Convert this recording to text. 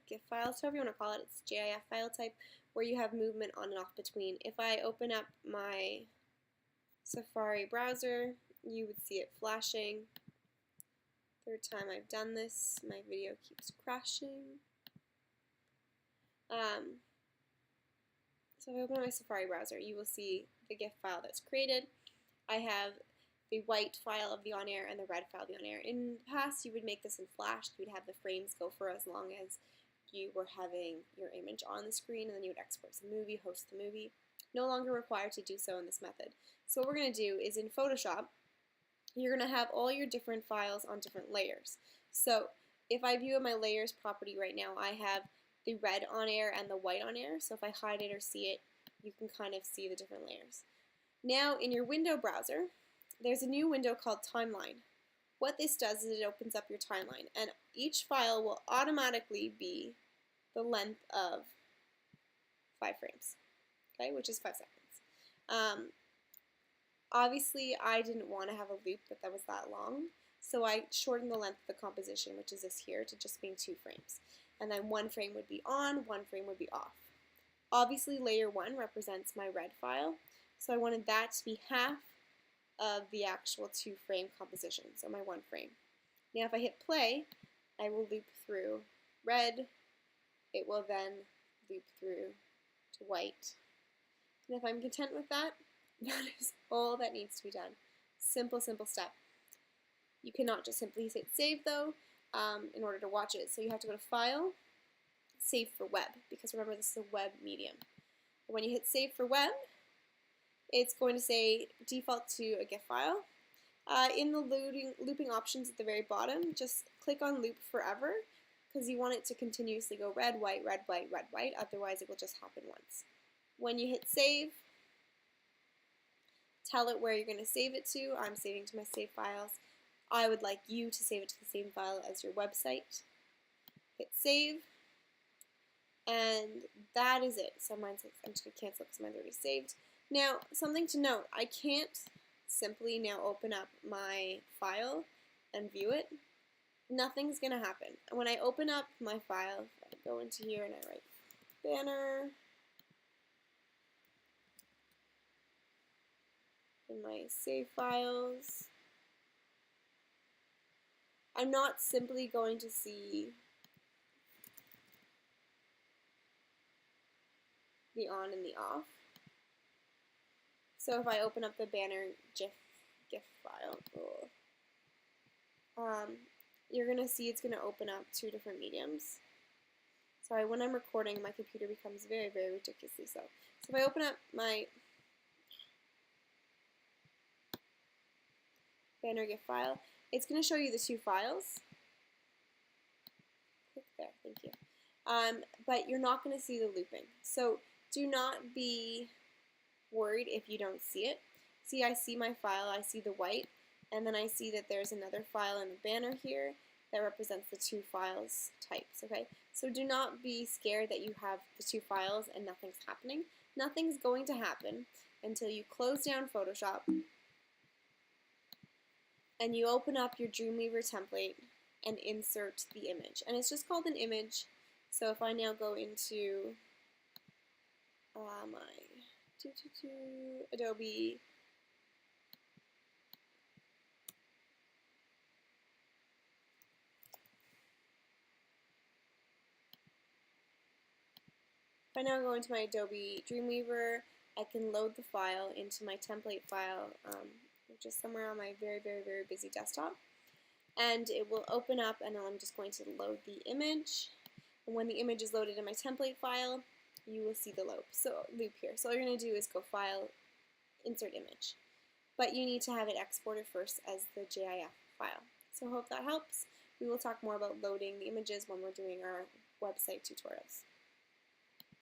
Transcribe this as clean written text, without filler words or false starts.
GIF file, so however you want to call it, it's GIF file type, where you have movement on and off between. If I open up my Safari browser, you would see it flashing. Third time I've done this, my video keeps crashing. So if I open my Safari browser, you will see the GIF file that's created. I have the white file of the on-air and the red file of the on-air. In the past, you would make this in Flash. You would have the frames go for as long as you were having your image on the screen, and then you would export the movie, host the movie. No longer required to do so in this method. So what we're going to do is in Photoshop, you're going to have all your different files on different layers. So if I view my layers property right now, I have the red on-air and the white on-air. So if I hide it or see it, you can kind of see the different layers. Now in your window browser, there's a new window called Timeline. What this does is it opens up your timeline, and each file will automatically be the length of 5 frames, okay, which is 5 seconds. Obviously, I didn't want to have a loop that was that long, so I shortened the length of the composition, which is this here, to just being 2 frames. And then 1 frame would be on, 1 frame would be off. Obviously, layer 1 represents my red file, so I wanted that to be half of the actual 2 frame composition, so my 1 frame. Now if I hit play, I will loop through red, it will then loop through to white. And if I'm content with that, that is all that needs to be done. Simple, simple step. You cannot just simply hit save though in order to watch it, so you have to go to File, Save for Web, because remember this is a web medium. When you hit Save for Web, it's going to say default to a GIF file. In the looping options at the very bottom, just click on loop forever because you want it to continuously go red, white, red, white, red, white, otherwise it will just happen once. When you hit save, tell it where you're going to save it to. I'm saving to my save files. I would like you to save it to the same file as your website. Hit save, and that is it. So mine's, I'm just going to cancel because mine's already saved. Now, something to note, I can't simply now open up my file and view it. Nothing's going to happen. When I open up my file, I go into here and I write banner in my save files. I'm not simply going to see the on and the off. So if I open up the banner GIF file, you're going to see it's going to open up 2 different mediums. Sorry, when I'm recording, my computer becomes very, very ridiculously slow. So if I open up my banner GIF file, it's going to show you the 2 files. Click there, thank you. But you're not going to see the looping. So do not be worried if you don't see it. See, I see my file, I see the white, and then I see that there's another file in the banner here that represents the 2 files types, okay? So do not be scared that you have the 2 files and nothing's happening. Nothing's going to happen until you close down Photoshop and you open up your Dreamweaver template and insert the image. And it's just called an image. So if I now go into my Adobe if I now go into my Adobe Dreamweaver, I can load the file into my template file, which is somewhere on my very, very, very busy desktop. And it will open up, and I'm just going to load the image. And when the image is loaded in my template file, you will see the loop here. So all you're going to do is go File, Insert Image. But you need to have it exported first as the GIF file. So I hope that helps. We will talk more about loading the images when we're doing our website tutorials.